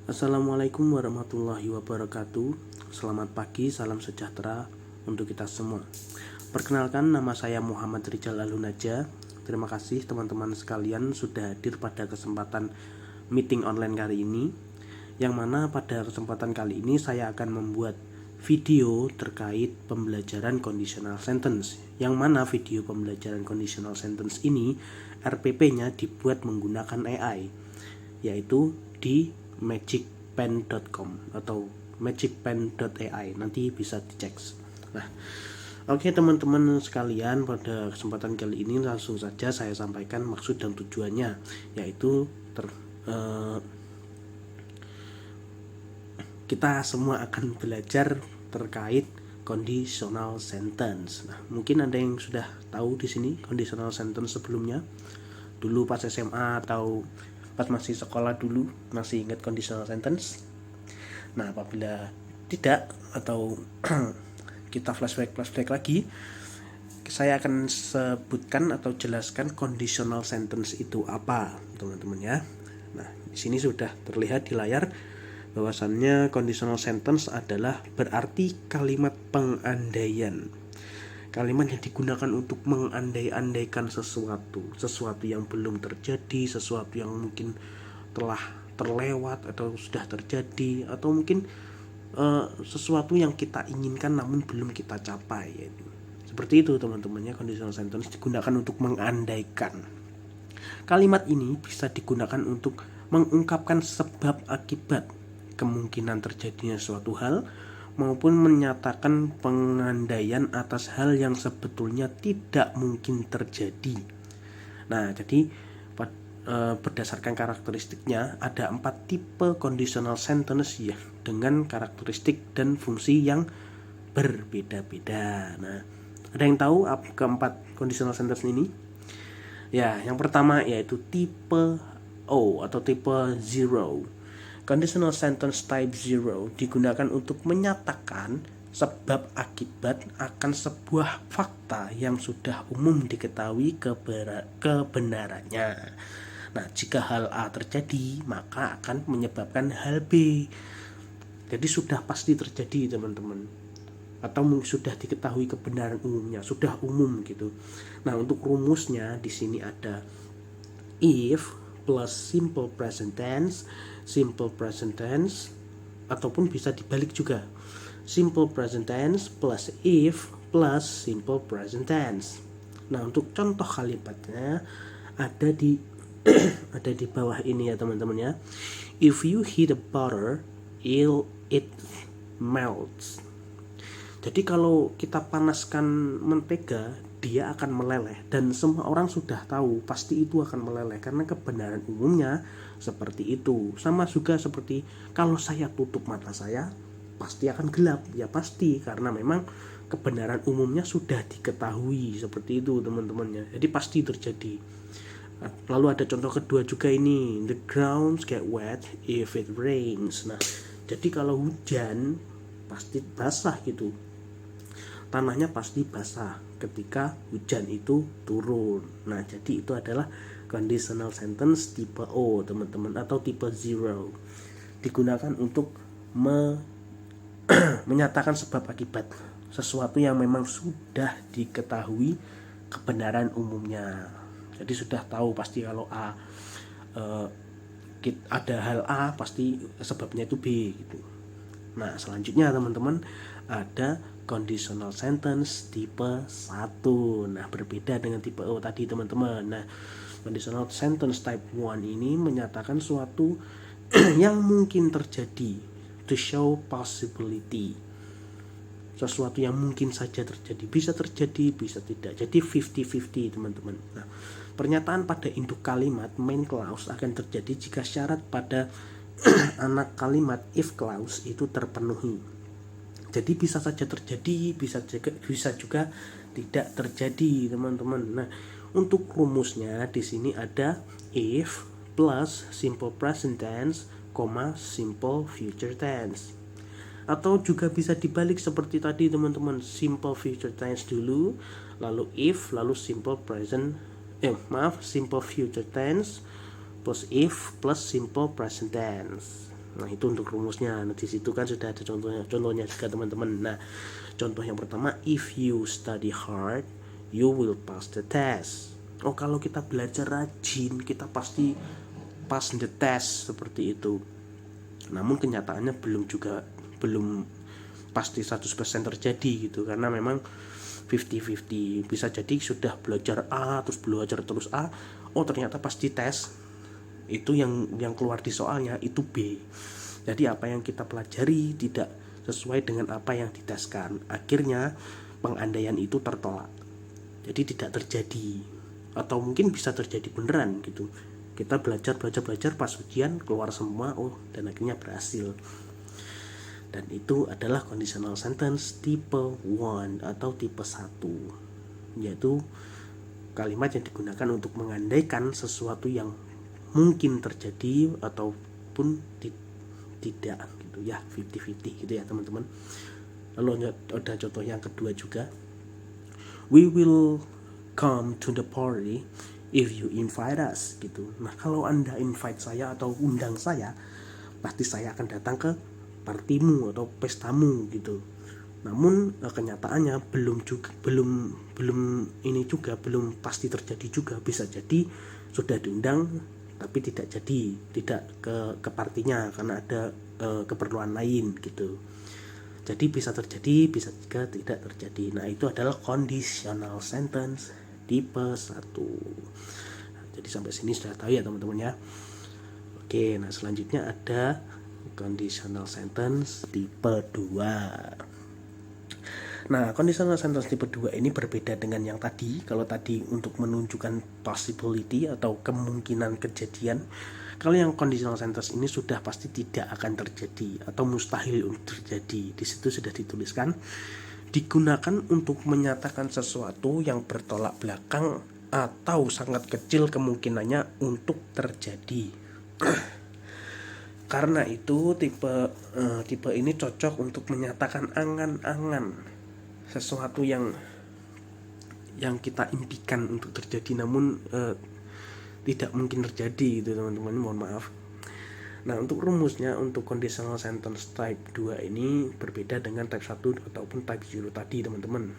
Assalamualaikum warahmatullahi wabarakatuh. Selamat pagi, salam sejahtera untuk kita semua. Perkenalkan, nama saya Muhammad Rijal Alunaja. Terima kasih teman-teman sekalian sudah hadir pada kesempatan meeting online kali ini. Yang mana pada kesempatan kali ini saya akan membuat video terkait pembelajaran conditional sentence. Yang mana video pembelajaran conditional sentence ini RPP-nya dibuat menggunakan AI, yaitu di magicpen.com atau magicpen.ai, nanti bisa dicek. Nah, oke teman-teman sekalian, pada kesempatan kali ini langsung saja saya sampaikan maksud dan tujuannya, yaitu kita semua akan belajar terkait conditional sentence. Nah, mungkin ada yang sudah tahu di sini conditional sentence sebelumnya, dulu pas SMA atau pas masih sekolah dulu masih ingat conditional sentence. Nah, apabila tidak atau kita flashback lagi, saya akan sebutkan atau jelaskan conditional sentence itu apa, teman-teman ya. Nah, di sini sudah terlihat di layar bahwasannya conditional sentence adalah berarti kalimat pengandaian. Kalimat yang digunakan untuk mengandai-andaikan sesuatu yang belum terjadi, sesuatu yang mungkin telah terlewat atau sudah terjadi, atau mungkin sesuatu yang kita inginkan namun belum kita capai. Seperti itu teman-teman ya, conditional sentence digunakan untuk mengandaikan. Kalimat ini bisa digunakan untuk mengungkapkan sebab akibat kemungkinan terjadinya suatu hal, maupun menyatakan pengandaian atas hal yang sebetulnya tidak mungkin terjadi. Nah, jadi berdasarkan karakteristiknya ada 4 tipe conditional sentence ya, dengan karakteristik dan fungsi yang berbeda-beda. Nah, ada yang tahu keempat conditional sentence ini? Ya, yang pertama yaitu tipe O atau tipe zero. Conditional sentence type 0 digunakan untuk menyatakan sebab akibat akan sebuah fakta yang sudah umum diketahui kebenarannya. Nah, jika hal A terjadi, maka akan menyebabkan hal B. Jadi sudah pasti terjadi, teman-teman. Atau sudah diketahui kebenaran umumnya, sudah umum gitu. Nah, untuk rumusnya di sini ada if plus simple present tense, ataupun bisa dibalik juga, simple present tense plus if plus simple present tense. Nah, untuk contoh kalimatnya ada di ada di bawah ini ya teman-teman ya. If you heat the butter, it melts. Jadi kalau kita panaskan mentega, dia akan meleleh, dan semua orang sudah tahu pasti itu akan meleleh karena kebenaran umumnya seperti itu. Sama juga seperti kalau saya tutup mata saya pasti akan gelap, ya pasti, karena memang kebenaran umumnya sudah diketahui seperti itu teman-temannya. Jadi pasti terjadi. Lalu ada contoh kedua juga ini, the ground get wet if it rains. Nah, jadi kalau hujan pasti basah gitu, tanahnya pasti basah ketika hujan itu turun. Nah, jadi itu adalah conditional sentence tipe O teman-teman, atau tipe 0. Digunakan untuk menyatakan sebab akibat sesuatu yang memang sudah diketahui kebenaran umumnya. Jadi sudah tahu pasti kalau A ada hal A, pasti sebabnya itu B gitu. Nah, selanjutnya teman-teman ada conditional sentence tipe 1. Nah, berbeda dengan tipe O tadi teman-teman. Nah, conditional sentence type 1 ini menyatakan suatu yang mungkin terjadi, to show possibility. Sesuatu yang mungkin saja terjadi, bisa terjadi, bisa tidak. Jadi 50-50 teman-teman. Nah, pernyataan pada induk kalimat main clause akan terjadi jika syarat pada anak kalimat if clause itu terpenuhi. Jadi bisa saja terjadi, bisa juga tidak terjadi, teman-teman. Nah, untuk rumusnya di sini ada if plus simple present tense, simple future tense. Atau juga bisa dibalik seperti tadi, teman-teman. Simple future tense dulu, lalu if, lalu simple future tense plus if plus simple present tense. Nah, itu untuk rumusnya. Nah, di situ kan sudah ada contohnya juga teman-teman. Nah, contoh yang pertama, if you study hard, you will pass the test. Oh, kalau kita belajar rajin, kita pasti pass the test, seperti itu. Namun kenyataannya belum pasti 100% terjadi gitu, karena memang 50-50. Bisa jadi sudah belajar A, terus belajar terus A, oh ternyata pas di tes itu yang keluar di soalnya itu B. Jadi apa yang kita pelajari tidak sesuai dengan apa yang diteskan. Akhirnya pengandaian itu tertolak. Jadi tidak terjadi, atau mungkin bisa terjadi beneran gitu. Kita belajar pas ujian keluar semua, oh, dan akhirnya berhasil. Dan itu adalah conditional sentence tipe 1 atau tipe 1, yaitu kalimat yang digunakan untuk mengandaikan sesuatu yang mungkin terjadi ataupun tidak gitu ya, 50-50 gitu ya teman-teman. Lalu ada contoh yang kedua juga, we will come to the party if you invite us gitu. Nah, kalau Anda invite saya atau undang saya, pasti saya akan datang ke partimu atau pestamu gitu. Namun kenyataannya belum pasti terjadi juga. Bisa jadi sudah diundang tapi tidak ke partinya karena ada keperluan lain gitu. Jadi bisa terjadi, bisa juga tidak terjadi. Nah, itu adalah conditional sentence tipe 1. Jadi sampai sini sudah tahu ya teman-teman ya. Oke, nah selanjutnya ada conditional sentence tipe 2. Nah, conditional sentence tipe 2 ini berbeda dengan yang tadi. Kalau tadi untuk menunjukkan possibility atau kemungkinan kejadian, kalau yang conditional sentence ini sudah pasti tidak akan terjadi atau mustahil untuk terjadi. Di situ sudah dituliskan digunakan untuk menyatakan sesuatu yang bertolak belakang atau sangat kecil kemungkinannya untuk terjadi. Karena itu tipe ini cocok untuk menyatakan angan-angan, sesuatu yang kita impikan untuk terjadi namun tidak mungkin terjadi gitu teman-teman, mohon maaf. Nah, untuk rumusnya untuk conditional sentence type 2 ini berbeda dengan type 1 ataupun type 0 tadi teman-teman,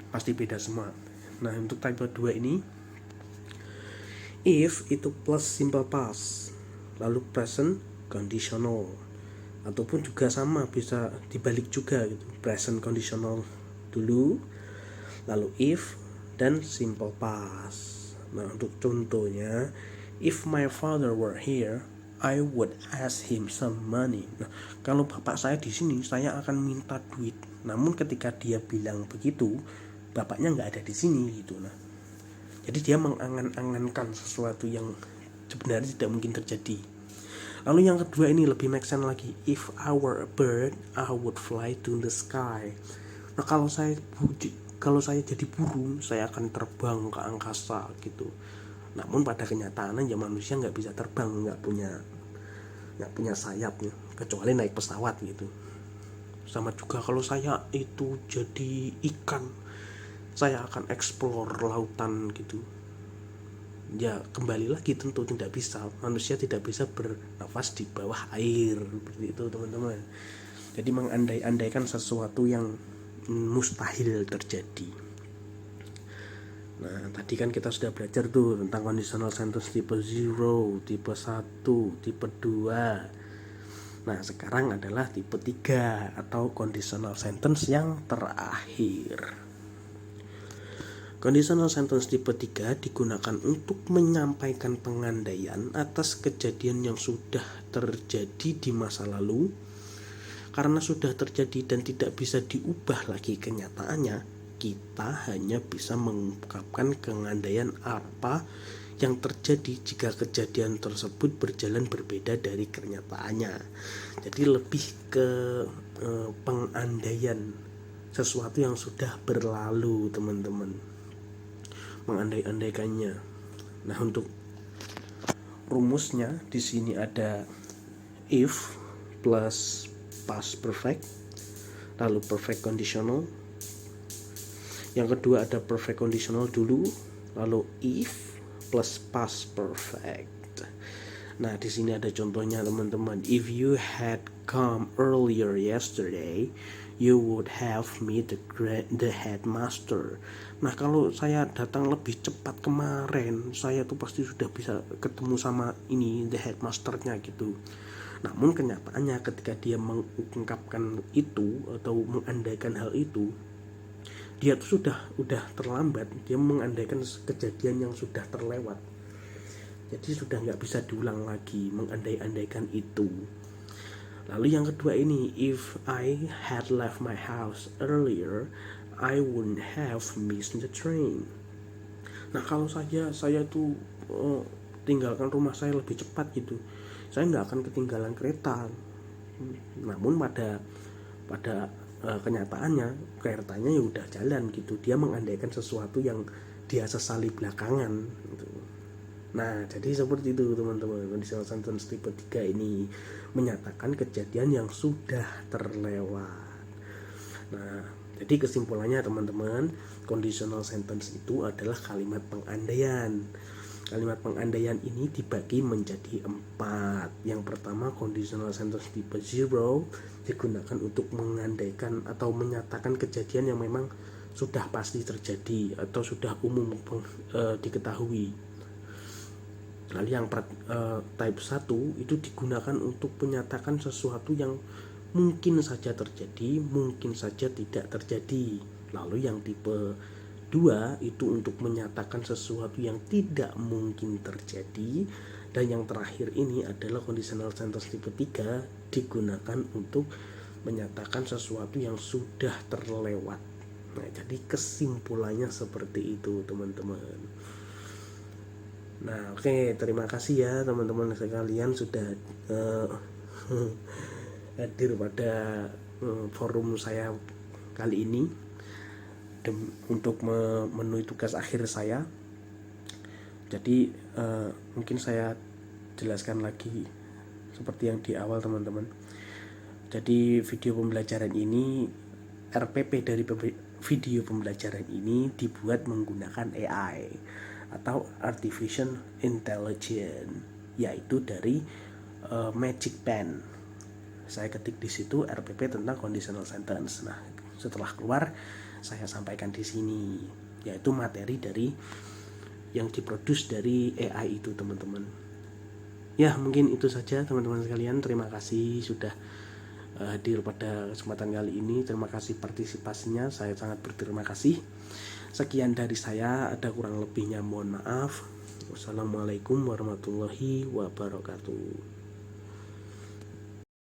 pasti beda semua. Nah, untuk type 2 ini, if itu plus simple past, lalu present conditional, ataupun juga sama bisa dibalik juga gitu, present conditional dulu lalu if dan simple past. Nah, untuk contohnya, if my father were here I would ask him some money. Nah, kalau bapak saya di sini saya akan minta duit. Namun ketika dia bilang begitu, bapaknya nggak ada di sini gitu. Nah, jadi dia mengangan-angankan sesuatu yang sebenarnya tidak mungkin terjadi. Lalu yang kedua ini lebih make sense lagi. If I were a bird, I would fly to the sky. Nah, kalau saya jadi burung, saya akan terbang ke angkasa gitu. Namun pada kenyataannya ya manusia nggak bisa terbang, nggak punya sayapnya, kecuali naik pesawat gitu. Sama juga kalau saya itu jadi ikan, saya akan explore lautan gitu. Ya kembali lagi tentu tidak bisa, manusia tidak bisa bernafas di bawah air seperti itu teman-teman. Jadi mengandai-andaikan sesuatu yang mustahil terjadi. Nah, tadi kan kita sudah belajar tuh tentang conditional sentence tipe 0, tipe 1, tipe 2. Nah, sekarang adalah tipe 3 atau conditional sentence yang terakhir. Conditional sentence tipe 3 digunakan untuk menyampaikan pengandaian atas kejadian yang sudah terjadi di masa lalu. Karena sudah terjadi dan tidak bisa diubah lagi kenyataannya, kita hanya bisa mengungkapkan pengandaian apa yang terjadi jika kejadian tersebut berjalan berbeda dari kenyataannya. Jadi lebih ke pengandaian sesuatu yang sudah berlalu teman-teman, mengandai-andaikannya. Nah, untuk rumusnya di sini ada if plus past perfect, lalu perfect conditional. Yang kedua ada perfect conditional dulu, lalu if plus past perfect. Nah, di sini ada contohnya teman-teman. If you had come earlier yesterday, you would have met the headmaster. Nah, kalau saya datang lebih cepat kemarin, saya tuh pasti sudah bisa ketemu sama ini the headmasternya gitu. Namun kenyataannya ketika dia mengungkapkan itu atau mengandaikan hal itu, dia tuh udah terlambat. Dia mengandaikan kejadian yang sudah terlewat. Jadi sudah nggak bisa diulang lagi mengandai-andaikan itu. Lalu yang kedua ini, if I had left my house earlier, I wouldn't have missed the train. Nah, kalau saya tuh tinggalkan rumah saya lebih cepat gitu, saya nggak akan ketinggalan kereta. Namun pada kenyataannya keretanya ya udah jalan gitu. Dia mengandaikan sesuatu yang dia sesali belakangan gitu. Nah, jadi seperti itu teman-teman. Conditional sentence tipe 3 ini menyatakan kejadian yang sudah terlewat. Nah, jadi kesimpulannya teman-teman, conditional sentence itu adalah kalimat pengandaian. Kalimat pengandaian ini dibagi menjadi 4. Yang pertama, conditional sentence tipe 0 digunakan untuk mengandaikan atau menyatakan kejadian yang memang sudah pasti terjadi atau sudah umum diketahui. Lalu yang type 1 itu digunakan untuk menyatakan sesuatu yang mungkin saja terjadi, mungkin saja tidak terjadi. Lalu yang tipe 2 itu untuk menyatakan sesuatu yang tidak mungkin terjadi. Dan yang terakhir ini adalah conditional sentence tipe 3 digunakan untuk menyatakan sesuatu yang sudah terlewat. Nah, jadi kesimpulannya seperti itu teman-teman. Nah, oke, terima kasih ya teman-teman sekalian sudah hadir pada forum saya kali ini untuk memenuhi tugas akhir saya. Jadi mungkin saya jelaskan lagi seperti yang di awal teman-teman. Jadi video pembelajaran ini, RPP dari video pembelajaran ini dibuat menggunakan AI atau Artificial Intelligence, yaitu dari Magic Pen. Saya ketik di situ RPP tentang conditional sentence. Nah, setelah keluar saya sampaikan di sini, yaitu materi dari yang diproduksi dari AI itu teman-teman. Ya, mungkin itu saja teman-teman sekalian. Terima kasih sudah hadir pada kesempatan kali ini. Terima kasih partisipasinya, saya sangat berterima kasih. Sekian dari saya, ada kurang lebihnya mohon maaf. Wassalamualaikum warahmatullahi wabarakatuh.